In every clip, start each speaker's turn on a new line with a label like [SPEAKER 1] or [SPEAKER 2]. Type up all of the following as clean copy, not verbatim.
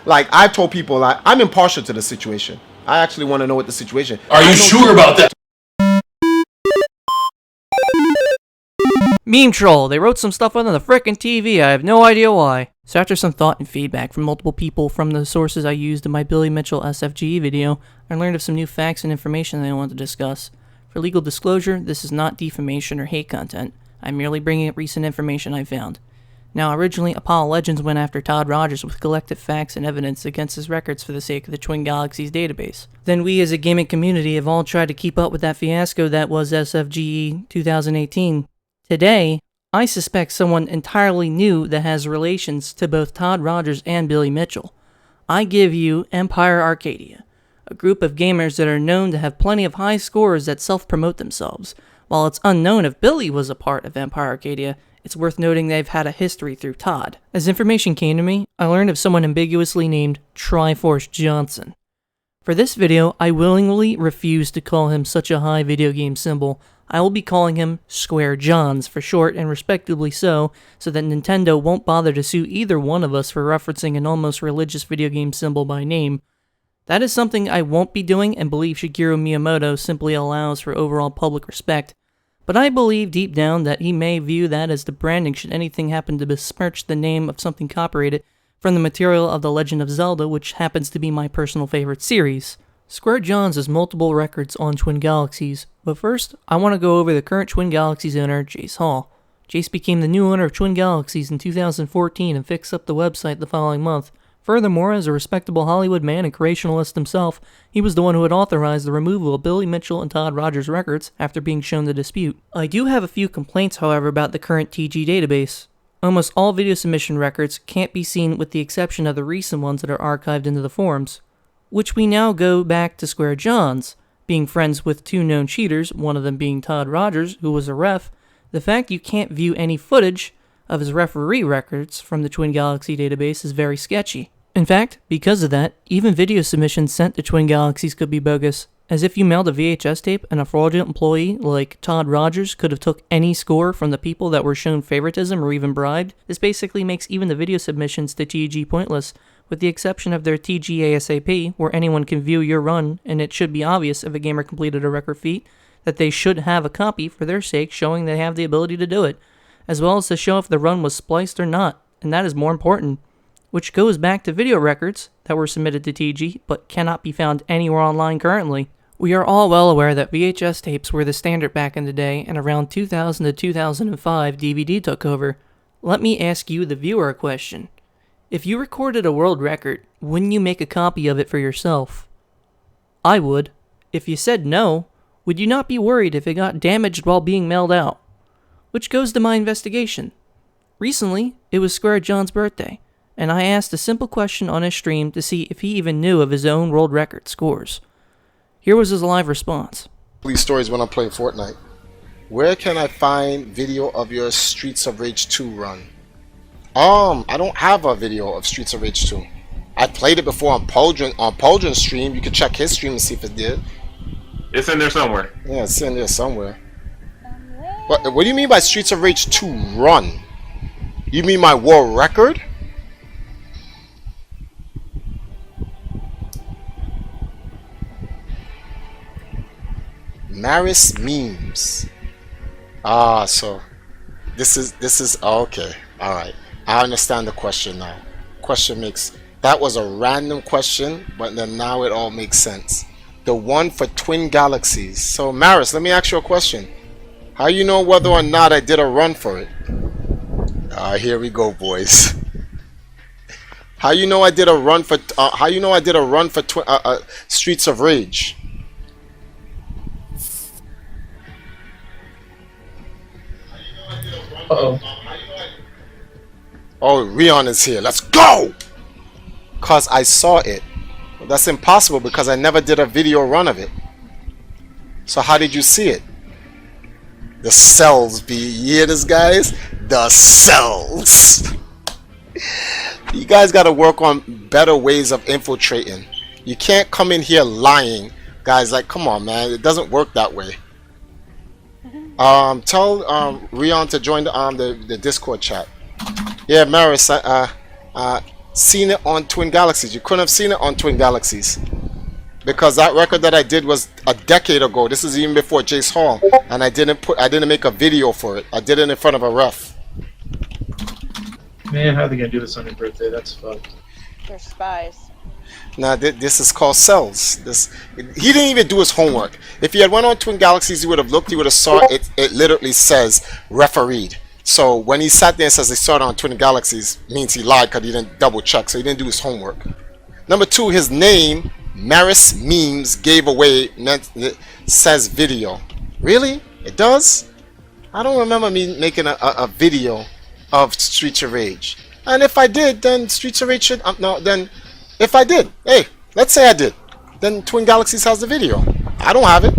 [SPEAKER 1] Like, I've told people I'm impartial to the situation. I actually want to know what the situation.
[SPEAKER 2] Are you sure about that?
[SPEAKER 3] Meme troll. They wrote some stuff on the frickin' TV. I have no idea why. So after some thought and feedback from multiple people from the sources I used in my Billy Mitchell SFGE video, I learned of some new facts and information that I want to discuss. For legal disclosure, this is not defamation or hate content. I'm merely bringing up recent information I found. Now, originally, Apollo Legends went after Todd Rogers with collective facts and evidence against his records for the sake of the Twin Galaxies database. Then we as a gaming community have all tried to keep up with that fiasco that was SFGE 2018. Today, I suspect someone entirely new that has relations to both Todd Rogers and Billy Mitchell. I give you EmpireArcadia, a group of gamers that are known to have plenty of high scores that self-promote themselves. While it's unknown if Billy was a part of EmpireArcadia, it's worth noting they've had a history through Todd. As information came to me, I learned of someone ambiguously named Triforce Johnson. For this video, I willingly refuse to call him such a high video game symbol. I will be calling him Square Johns for short, and respectably so that Nintendo won't bother to sue either one of us for referencing an almost religious video game symbol by name. That is something I won't be doing and believe Shigeru Miyamoto simply allows for overall public respect. But I believe deep down that he may view that as the branding should anything happen to besmirch the name of something copyrighted from the material of The Legend of Zelda, which happens to be my personal favorite series. Square Johns has multiple records on Twin Galaxies, but first, I want to go over the current Twin Galaxies owner, Jace Hall. Jace became the new owner of Twin Galaxies in 2014 and fixed up the website the following month. Furthermore, as a respectable Hollywood man and creationalist himself, he was the one who had authorized the removal of Billy Mitchell and Todd Rogers records after being shown the dispute. I do have a few complaints, however, about the current TG database. Almost all video submission records can't be seen with the exception of the recent ones that are archived into the forums, which we now go back to Square Johns. Being friends with two known cheaters, one of them being Todd Rogers, who was a ref, the fact you can't view any footage of his referee records from the Twin Galaxy database is very sketchy. In fact, because of that, even video submissions sent to Twin Galaxies could be bogus, as if you mailed a VHS tape and a fraudulent employee like Todd Rogers could have took any score from the people that were shown favoritism or even bribed. This basically makes even the video submissions to TG pointless, with the exception of their TG ASAP, where anyone can view your run, and it should be obvious if a gamer completed a record feat that they should have a copy for their sake showing they have the ability to do it, as well as to show if the run was spliced or not, and that is more important. Which goes back to video records that were submitted to TG but cannot be found anywhere online currently. We are all well aware that VHS tapes were the standard back in the day, and around 2000 to 2005 DVD took over. Let me ask you, the viewer, a question. If you recorded a world record, wouldn't you make a copy of it for yourself? I would. If you said no, would you not be worried if it got damaged while being mailed out? Which goes to my investigation. Recently, it was Square John's birthday, and I asked a simple question on his stream to see if he even knew of his own world record scores. Here was his live response.
[SPEAKER 1] These stories when I'm playing Fortnite. Where can I find video of your Streets of Rage 2 run? I don't have a video of Streets of Rage 2. I played it before on Poldrin's stream. You can check his stream and see if it did.
[SPEAKER 2] It's in there somewhere.
[SPEAKER 1] Yeah, it's in there somewhere. What do you mean by Streets of Rage 2 run? You mean my world record? Maris memes. So this is okay. All right, I understand the question now. That was a random question, but then now it all makes sense. The one for Twin Galaxies. So Maris, let me ask you a question. How you know whether or not I did a run for it? Here we go, boys. How you know I did a run for? Streets of Rage?
[SPEAKER 4] Uh-oh.
[SPEAKER 1] Oh, Rion is here. Let's go! Cause I saw it. That's impossible because I never did a video run of it. So how did you see it? The cells be. You hear this, guys? The cells. You guys gotta work on better ways of infiltrating. You can't come in here lying. Guys, like, come on, man. It doesn't work that way. Tell Rion to join the Discord chat. Yeah, Maris, seen it on Twin Galaxies. You couldn't have seen it on Twin Galaxies. Because that record that I did was a decade ago. This is even before Jace Hall. And I didn't make a video for it. I did it in front of a ref.
[SPEAKER 4] Man, how are they gonna do this on your birthday? That's fucked.
[SPEAKER 5] They're spies.
[SPEAKER 1] Now this is called cells. He didn't even do his homework. If he had went on Twin Galaxies, he would have looked. He would have saw it. It literally says refereed. So when he sat there and says he saw it on Twin Galaxies, means he lied because he didn't double check. So he didn't do his homework. Number two, his name, Maris Memes, gave away. It says video. Really? It does? I don't remember me making a video of Streets of Rage. And if I did, then Streets of Rage should no. Then if I did, hey, let's say I did, then Twin Galaxies has the video. I don't have it.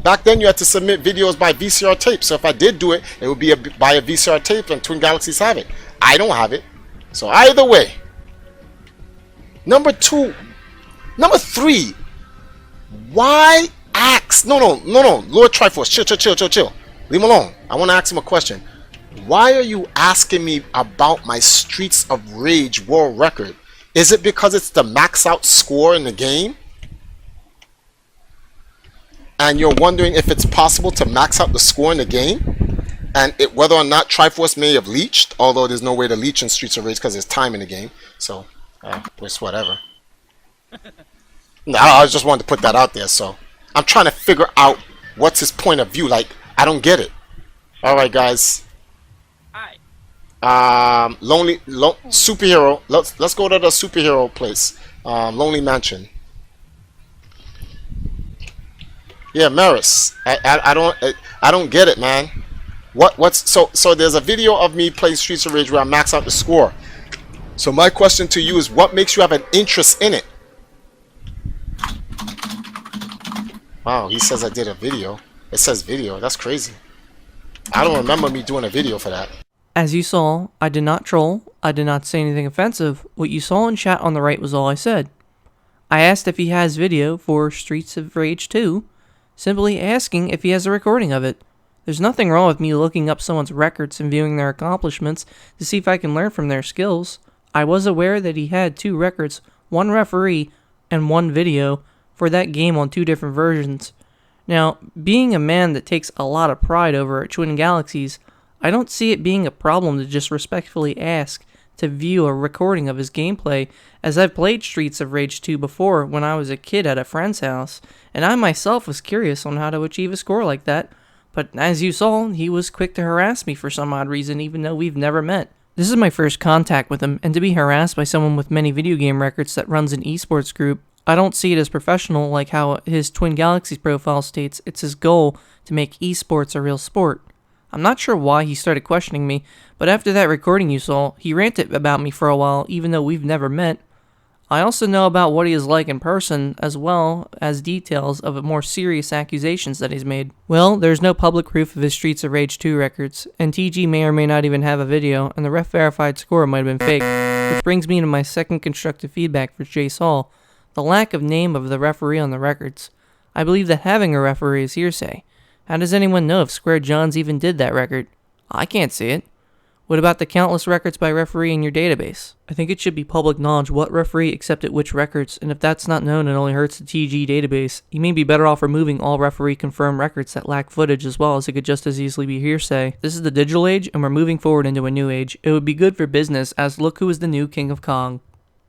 [SPEAKER 1] Back then you had to submit videos by VCR tape. So if I did do it, it would be by a VCR tape, and Twin Galaxies have it. I don't have it. So either way. Number three. Why ask? No. Lord Triforce, chill. Leave him alone. I want to ask him a question. Why are you asking me about my Streets of Rage world record? Is it because it's the max out score in the game? And you're wondering if it's possible to max out the score in the game? And whether or not Triforce may have leached, although there's no way to leech in Streets of Rage because there's time in the game. So, it's whatever. No, I just wanted to put that out there. So, I'm trying to figure out what's his point of view. Like, I don't get it. Alright, guys. Superhero. Let's go to the superhero place. Lonely Mansion. Yeah, Maris. I don't get it, man. So there's a video of me playing Streets of Rage where I max out the score. So my question to you is, what makes you have an interest in it? Wow, he says I did a video. It says video. That's crazy. I don't remember me doing a video for that.
[SPEAKER 3] As you saw, I did not troll, I did not say anything offensive. What you saw in chat on the right was all I said. I asked if he has video for Streets of Rage 2, simply asking if he has a recording of it. There's nothing wrong with me looking up someone's records and viewing their accomplishments to see if I can learn from their skills. I was aware that he had 2 records, 1 referee, and 1 video for that game on 2 different versions. Now, being a man that takes a lot of pride over at Twin Galaxies, I don't see it being a problem to just respectfully ask to view a recording of his gameplay, as I've played Streets of Rage 2 before when I was a kid at a friend's house, and I myself was curious on how to achieve a score like that, but as you saw, he was quick to harass me for some odd reason even though we've never met. This is my first contact with him, and to be harassed by someone with many video game records that runs an esports group, I don't see it as professional like how his Twin Galaxies profile states it's his goal to make esports a real sport. I'm not sure why he started questioning me, but after that recording you saw, he ranted about me for a while even though we've never met. I also know about what he is like in person, as well as details of more serious accusations that he's made. Well, there's no public proof of his Streets of Rage 2 records, and TG may or may not even have a video, and the ref-verified score might have been fake, which brings me to my second constructive feedback for Jace Hall, the lack of name of the referee on the records. I believe that having a referee is hearsay. How does anyone know if Square Johns even did that record? I can't see it. What about the countless records by referee in your database? I think it should be public knowledge what referee accepted which records, and if that's not known, it only hurts the TG database. You may be better off removing all referee confirmed records that lack footage, as well as it could just as easily be hearsay. This is the digital age, and we're moving forward into a new age. It would be good for business, as look who is the new King of Kong.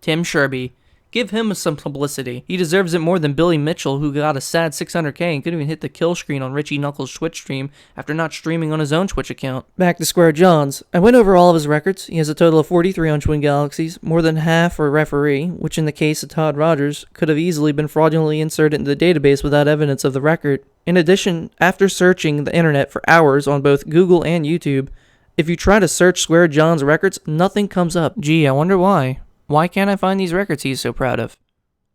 [SPEAKER 3] Tim Sherby. Give him some publicity. He deserves it more than Billy Mitchell, who got a sad 600k and couldn't even hit the kill screen on Richie Knuckles' Twitch stream after not streaming on his own Twitch account. Back to Square Johns. I went over all of his records. He has a total of 43 on Twin Galaxies, more than half for referee, which in the case of Todd Rogers, could have easily been fraudulently inserted into the database without evidence of the record. In addition, after searching the internet for hours on both Google and YouTube, if you try to search Square Johns records, nothing comes up. Gee, I wonder why. Why can't I find these records he's so proud of?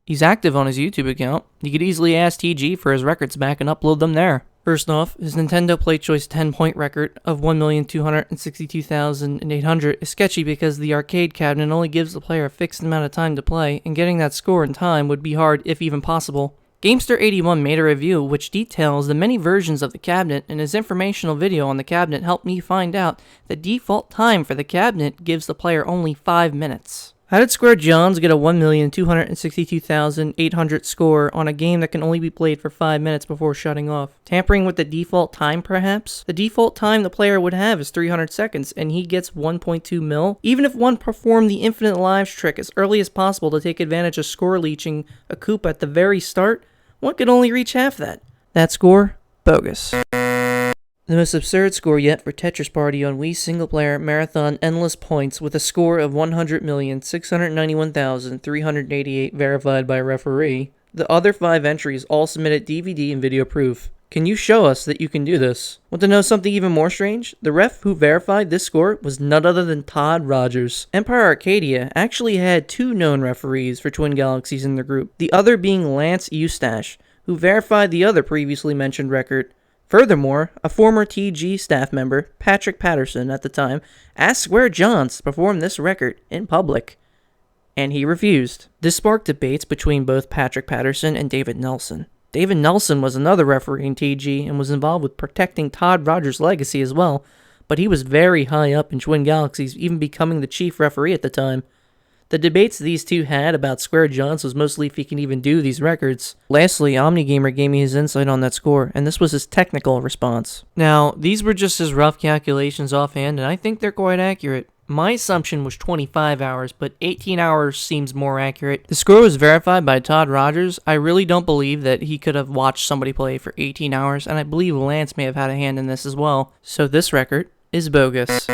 [SPEAKER 3] He's active on his YouTube account. You could easily ask TG for his records back and upload them there. First off, his Nintendo Play Choice 10-point record of 1,262,800 is sketchy because the arcade cabinet only gives the player a fixed amount of time to play, and getting that score in time would be hard if even possible. Gamester81 made a review which details the many versions of the cabinet, and his informational video on the cabinet helped me find out the default time for the cabinet gives the player only 5 minutes. How did Square Johns get a 1,262,800 score on a game that can only be played for 5 minutes before shutting off? Tampering with the default time, perhaps? The default time the player would have is 300 seconds, and he gets 1.2 mil? Even if one performed the infinite lives trick as early as possible to take advantage of score leeching a coup at the very start, one could only reach half that. That score? Bogus. The most absurd score yet for Tetris Party on Wii single-player marathon endless points with a score of 100,691,388 verified by a referee. The other 5 entries all submitted DVD and video proof. Can you show us that you can do this? Want to know something even more strange? The ref who verified this score was none other than Todd Rogers. EmpireArcadia actually had 2 known referees for Twin Galaxies in their group, the other being Lance Eustache, who verified the other previously mentioned record. Furthermore, a former TG staff member, Patrick Patterson at the time, asked Square Johns to perform this record in public, and he refused. This sparked debates between both Patrick Patterson and David Nelson. David Nelson was another referee in TG and was involved with protecting Todd Rogers' legacy as well, but he was very high up in Twin Galaxies, even becoming the chief referee at the time. The debates these two had about Square Johns was mostly if he can even do these records. Lastly, Omnigamer gave me his insight on that score, and this was his technical response. Now, these were just his rough calculations offhand, and I think they're quite accurate. My assumption was 25 hours, but 18 hours seems more accurate. The score was verified by Todd Rogers. I really don't believe that he could have watched somebody play for 18 hours, and I believe Lance may have had a hand in this as well. So this record is bogus.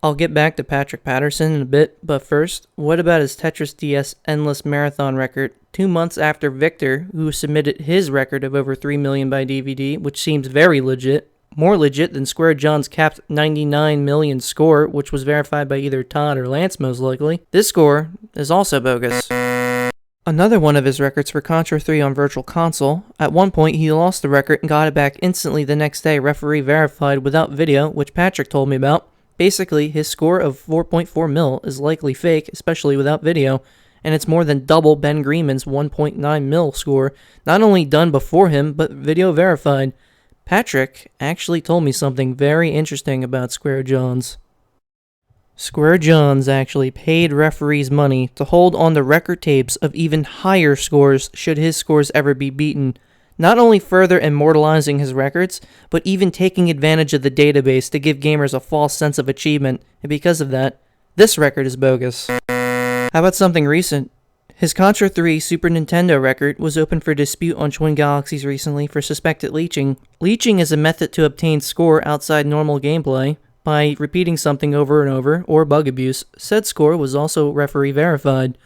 [SPEAKER 3] I'll get back to Patrick Patterson in a bit, but first, what about his Tetris DS Endless Marathon record, 2 months after Victor, who submitted his record of over 3 million by DVD, which seems very legit, more legit than Square Johns' capped 99 million score, which was verified by either Todd or Lance most likely. This score is also bogus. Another one of his records for Contra 3 on Virtual Console. At one point, he lost the record and got it back instantly the next day, referee verified without video, which Patrick told me about. Basically, his score of 4.4 mil is likely fake, especially without video, and it's more than double Ben Greenman's 1.9 mil score, not only done before him, but video verified. Patrick actually told me something very interesting about Square Johns. Square Johns actually paid referees money to hold on to record tapes of even higher scores should his scores ever be beaten, not only further immortalizing his records, but even taking advantage of the database to give gamers a false sense of achievement, and because of that, this record is bogus. How about something recent? His Contra 3 Super Nintendo record was open for dispute on Twin Galaxies recently for suspected leeching. Leeching is a method to obtain score outside normal gameplay by repeating something over and over, or bug abuse. Said score was also referee verified.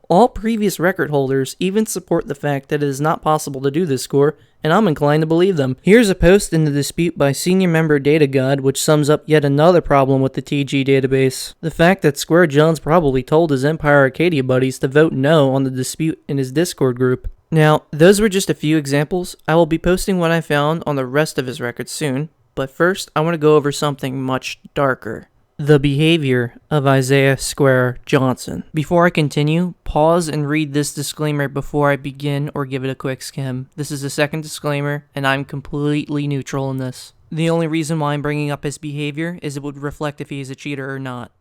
[SPEAKER 3] All previous record holders even support the fact that it is not possible to do this score, and I'm inclined to believe them. Here's a post in the dispute by senior member DataGod, which sums up yet another problem with the TG database. The fact that Square Johns probably told his EmpireArcadia buddies to vote no on the dispute in his Discord group. Now, those were just a few examples. I will be posting what I found on the rest of his records soon, but first I want to go over something much darker. The behavior of Isaiah Square Johnson. Before I continue, pause and read this disclaimer before I begin or give it a quick skim. This is the second disclaimer, and I'm completely neutral in this. The only reason why I'm bringing up his behavior is it would reflect if he is a cheater or not.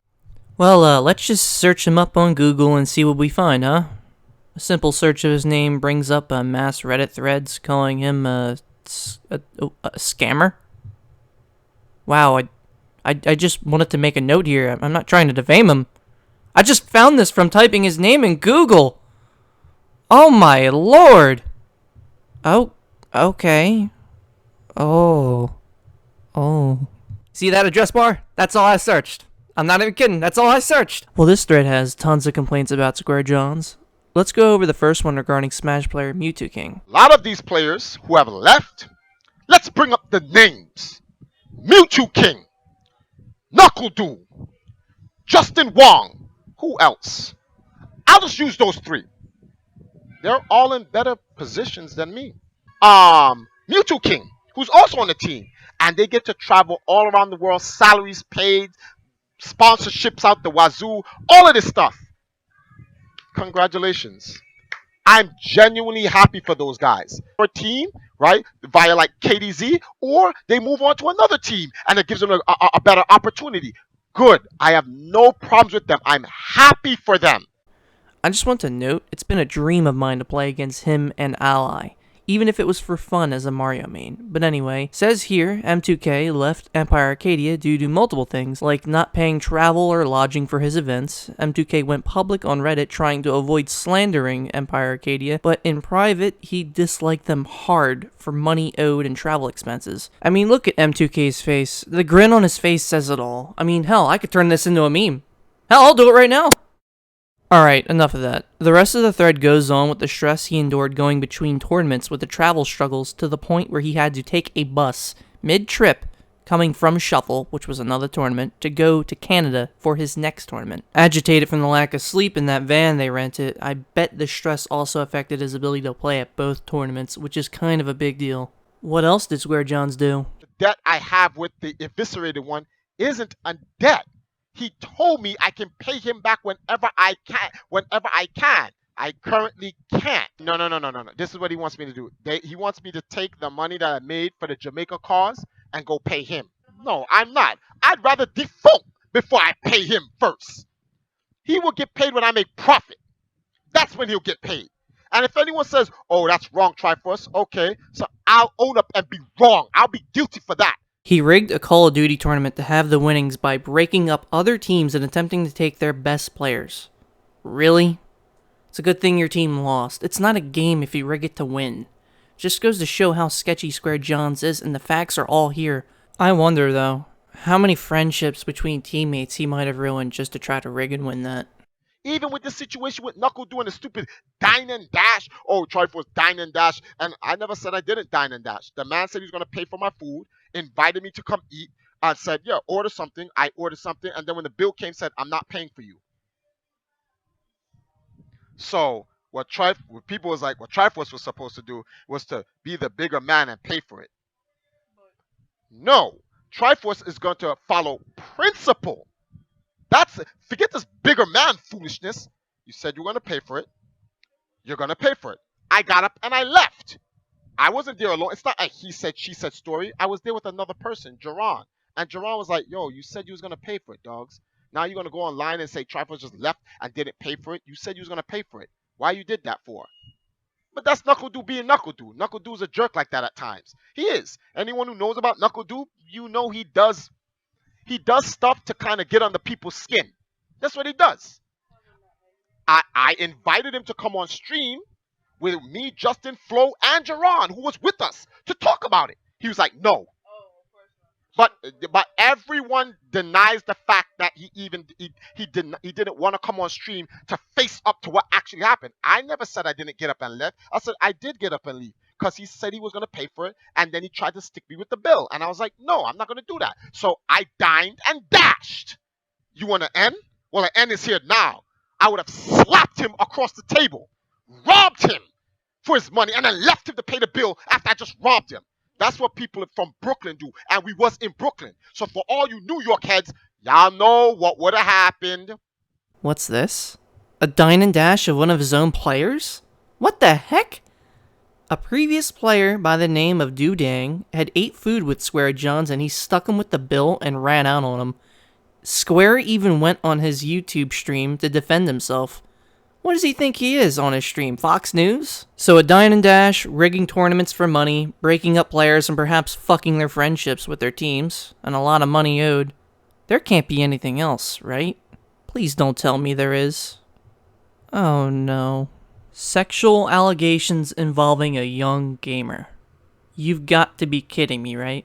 [SPEAKER 3] Well, let's just search him up on Google and see what we find, huh? A simple search of his name brings up a mass Reddit threads calling him a scammer. Wow, I just wanted to make a note here. I'm not trying to defame him. I just found this from typing his name in Google. Oh my lord. Oh, okay. Oh. See that address bar? That's all I searched. I'm not even kidding. That's all I searched. Well, this thread has tons of complaints about Square Johns. Let's go over the first one regarding Smash player Mewtwo King.
[SPEAKER 1] A lot of these players who have left, let's bring up the names. Mewtwo King, Knuckle Doom, Justin Wong, who else? I'll just use those 3. They're all in better positions than me. Mewtwo King, who's also on the team, and they get to travel all around the world, salaries paid, sponsorships out the wazoo, all of this stuff. Congratulations. I'm genuinely happy for those guys. For a team, right, via like KDZ, or they move on to another team and it gives them a better opportunity. good. I have no problems with them. I'm happy for them.
[SPEAKER 3] I just want to note, it's been a dream of mine to play against him and Ally, even if it was for fun as a Mario main. But anyway, says here, M2K left EmpireArcadia due to multiple things, like not paying travel or lodging for his events. M2K went public on Reddit trying to avoid slandering EmpireArcadia, but in private, he disliked them hard for money owed and travel expenses. I mean, look at M2K's face. The grin on his face says it all. I mean, hell, I could turn this into a meme. Hell, I'll do it right now. Alright, enough of that. The rest of the thread goes on with the stress he endured going between tournaments with the travel struggles to the point where he had to take a bus mid-trip coming from Shuffle, which was another tournament, to go to Canada for his next tournament. Agitated from the lack of sleep in that van they rented, I bet the stress also affected his ability to play at both tournaments, which is kind of a big deal. What else did Square Johns do?
[SPEAKER 1] The debt I have with the eviscerated one isn't a debt. He told me I can pay him back whenever I can. I currently can't. No. This is what he wants me to do. He wants me to take the money that I made for the Jamaica cause and go pay him. No, I'm not. I'd rather default before I pay him first. He will get paid when I make profit. That's when he'll get paid. And if anyone says, oh, that's wrong, Triforce, okay, so I'll own up and be wrong. I'll be guilty for that.
[SPEAKER 3] He rigged a Call of Duty tournament to have the winnings by breaking up other teams and attempting to take their best players. Really? It's a good thing your team lost. It's not a game if you rig it to win. Just goes to show how sketchy Square Johns is, and the facts are all here. I wonder, though, how many friendships between teammates he might have ruined just to try to rig and win that.
[SPEAKER 1] Even with this situation with Knuckle doing the stupid dine and dash. Oh, Triforce dine and dash. And I never said I didn't dine and dash. The man said he was going to pay for my food, invited me to come eat. I said, yeah, order something. I ordered something. And then when the bill came, said, I'm not paying for you. So what people was like, what Triforce was supposed to do was to be the bigger man and pay for it. No. Triforce is going to follow principle. Forget this bigger man foolishness. You said you're going to pay for it. You're going to pay for it. I got up and I left. I wasn't there alone. It's not a he said, she said story. I was there with another person, Jerron. And Jerron was like, yo, you said you was going to pay for it, dogs. Now you're going to go online and say Triforce just left and didn't pay for it. You said you was going to pay for it. Why you did that for? But that's Knuckle Doo being Knuckle Doo. Knuckle Doo's a jerk like that at times. He is. Anyone who knows about Knuckle Doo, you know he does stuff to kind of get under people's skin. That's what he does. I invited him to come on stream with me, Justin, Flo, and Jerron, who was with us, to talk about it. He was like, no. But everyone denies the fact that he didn't want to come on stream to face up to what actually happened. I never said I didn't get up and left. I said I did get up and leave because he said he was going to pay for it, and then he tried to stick me with the bill. And I was like, no, I'm not going to do that. So I dined and dashed. You want to end? Well, the end is here now. I would have slapped him across the table, robbed him for his money, and then left him to pay the bill after I just robbed him. That's what people from Brooklyn do, and we was in Brooklyn. So for all you New York heads, y'all know what would have happened.
[SPEAKER 3] What's this? A dine and dash of one of his own players? What the heck? A previous player by the name of Dudang had ate food with Square Johns and he stuck him with the bill and ran out on him. Square even went on his YouTube stream to defend himself. What does he think he is on his stream, Fox News? So a dine and dash, rigging tournaments for money, breaking up players and perhaps fucking their friendships with their teams, and a lot of money owed. There can't be anything else, right? Please don't tell me there is. Oh no. Sexual allegations involving a young gamer. You've got to be kidding me, right?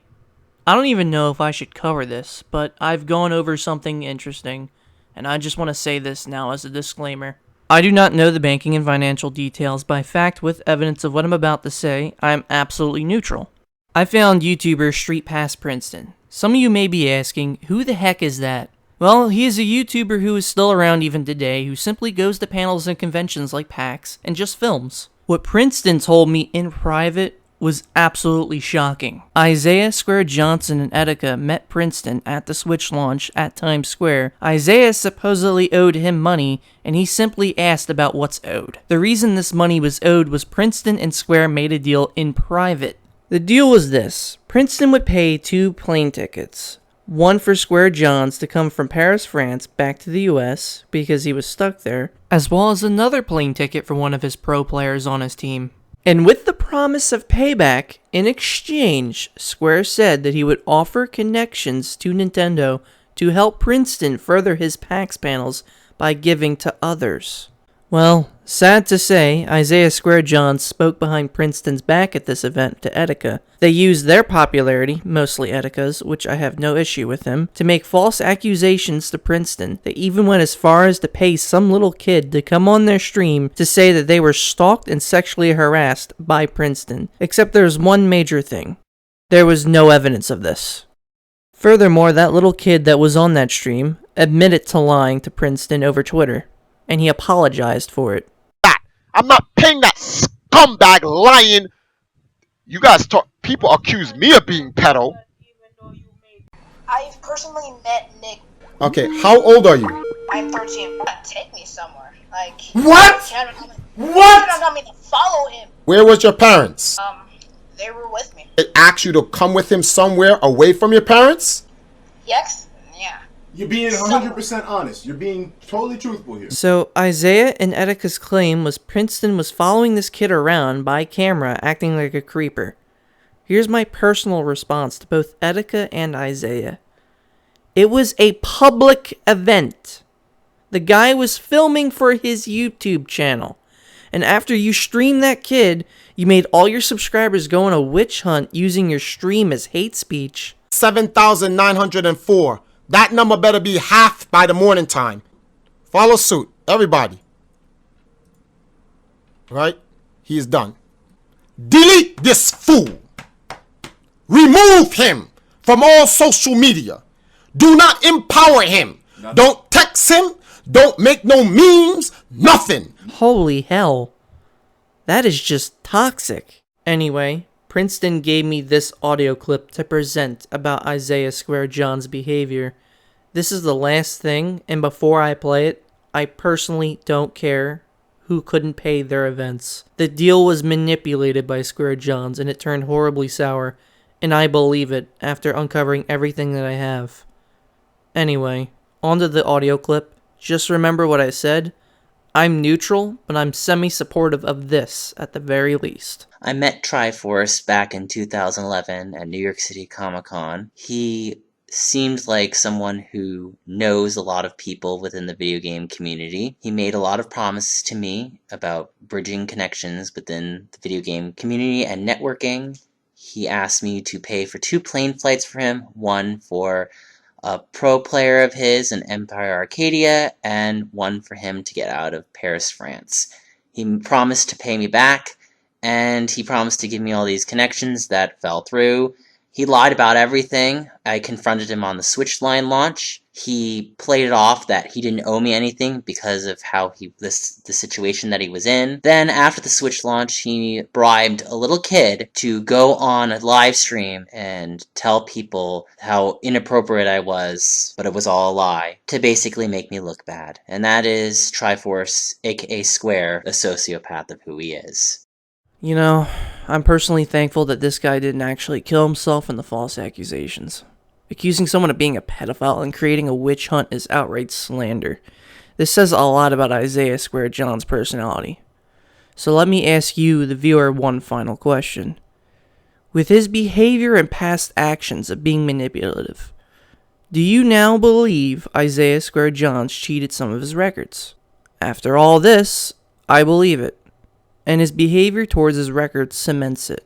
[SPEAKER 3] I don't even know if I should cover this, but I've gone over something interesting, and I just want to say this now as a disclaimer. I do not know the banking and financial details. By fact, with evidence of what I'm about to say, I am absolutely neutral. I found YouTuber Street Pass Princeton. Some of you may be asking, who the heck is that? Well, he is a YouTuber who is still around even today, who simply goes to panels and conventions like PAX and just films. What Princeton told me in private was absolutely shocking. Isaiah Square Johnson and Etika met Princeton at the Switch launch at Times Square. Isaiah supposedly owed him money, and he simply asked about what's owed. The reason this money was owed was Princeton and Square made a deal in private. The deal was this: Princeton would pay 2 plane tickets, One for Square Johns to come from Paris, France, back to the US because he was stuck there, as well as another plane ticket for one of his pro players on his team. And with the promise of payback, in exchange, Square said that he would offer connections to Nintendo to help Princeton further his PAX panels by giving to others. Well, sad to say, Isaiah Square Johns spoke behind Princeton's back at this event to Etika. They used their popularity, mostly Etika's, which I have no issue with him, to make false accusations to Princeton. They even went as far as to pay some little kid to come on their stream to say that they were stalked and sexually harassed by Princeton. Except there's one major thing. There was no evidence of this. Furthermore, that little kid that was on that stream admitted to lying to Princeton over Twitter, and he apologized for it.
[SPEAKER 1] I'm not paying that scumbag lying. You guys talk. People accuse me of being pedo.
[SPEAKER 5] I've personally met Nick.
[SPEAKER 1] Okay, how old are you?
[SPEAKER 5] I'm 13. Take me somewhere. Like
[SPEAKER 1] What?
[SPEAKER 5] You cannot
[SPEAKER 1] What?
[SPEAKER 5] tell me to follow him.
[SPEAKER 1] Where was your parents?
[SPEAKER 5] They were with me.
[SPEAKER 1] They asked you to come with him somewhere away from your parents?
[SPEAKER 5] Yes. Yeah.
[SPEAKER 6] You're being 100% honest. You're being totally truthful here.
[SPEAKER 3] So, Isaiah and Etika's claim was Princeton was following this kid around by camera, acting like a creeper. Here's my personal response to both Etika and Isaiah. It was a public event. The guy was filming for his YouTube channel. And after you streamed that kid, you made all your subscribers go on a witch hunt using your stream as hate speech.
[SPEAKER 1] 7,904. That number better be half by the morning time. Follow suit, everybody. Right? He is done. Delete this fool. Remove him from all social media. Do not empower him. Nothing. Don't text him. Don't make no memes. Nothing.
[SPEAKER 3] Holy hell. That is just toxic. Anyway, Princeton gave me this audio clip to present about Isaiah Square John's behavior. This is the last thing, and before I play it, I personally don't care who couldn't pay their events. The deal was manipulated by Square Johns, and it turned horribly sour, and I believe it after uncovering everything that I have. Anyway, onto the audio clip. Just remember what I said. I'm neutral, but I'm semi-supportive of this, at the very least.
[SPEAKER 7] I met Triforce back in 2011 at New York City Comic-Con. He seemed like someone who knows a lot of people within the video game community. He made a lot of promises to me about bridging connections within the video game community and networking. He asked me to pay for 2 plane flights for him, one for a pro player of his in EmpireArcadia, and one for him to get out of Paris, France. He promised to pay me back, and he promised to give me all these connections that fell through. He lied about everything. I confronted him on the Switch line launch. He played it off that he didn't owe me anything because of how the situation that he was in. Then after the Switch launch, he bribed a little kid to go on a live stream and tell people how inappropriate I was, but it was all a lie, to basically make me look bad. And that is Triforce, aka Square, a sociopath of who he is.
[SPEAKER 3] You know, I'm personally thankful that this guy didn't actually kill himself in the false accusations. Accusing someone of being a pedophile and creating a witch hunt is outright slander. This says a lot about Isaiah Square John's personality. So let me ask you, the viewer, one final question. With his behavior and past actions of being manipulative, do you now believe Isaiah Square Johns cheated some of his records? After all this, I believe it. And his behavior towards his records cements it.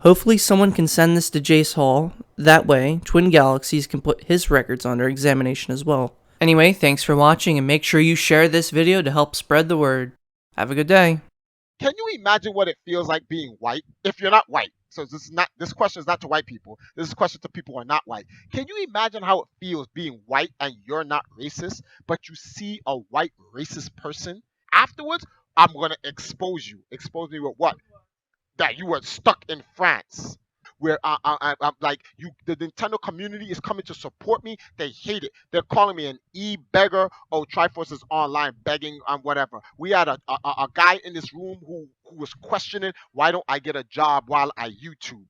[SPEAKER 3] Hopefully someone can send this to Jace Hall. That way, Twin Galaxies can put his records under examination as well. Anyway, thanks for watching, and make sure you share this video to help spread the word. Have a good day.
[SPEAKER 1] Can you imagine what it feels like being white if you're not white? So this question is not to white people. This is a question to people who are not white. Can you imagine how it feels being white and you're not racist, but you see a white racist person afterwards? I'm going to expose you. Expose me with what? That you were stuck in France. Where I'm like, the Nintendo community is coming to support me. They hate it. They're calling me an e-beggar. Oh, Triforce is online begging and whatever. We had a guy in this room who was questioning, why don't I get a job while I YouTube?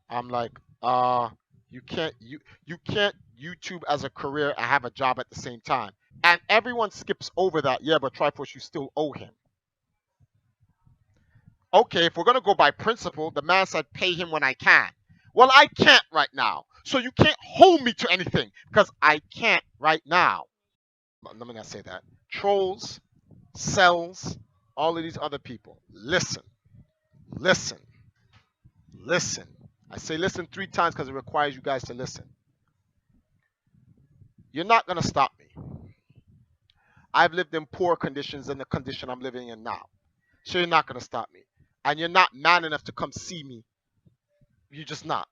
[SPEAKER 1] I'm like, You can't YouTube as a career and have a job at the same time. And everyone skips over that. Yeah, but Triforce, you still owe him. Okay, if we're gonna go by principle, the man said pay him when I can. Well, I can't right now. So you can't hold me to anything because I can't right now. Let me not say that. Trolls, cells, all of these other people. Listen. Listen. Listen. I say listen 3 times because it requires you guys to listen. You're not going to stop me. I've lived in poor conditions than the condition I'm living in now. So you're not going to stop me. And you're not man enough to come see me. You're just not.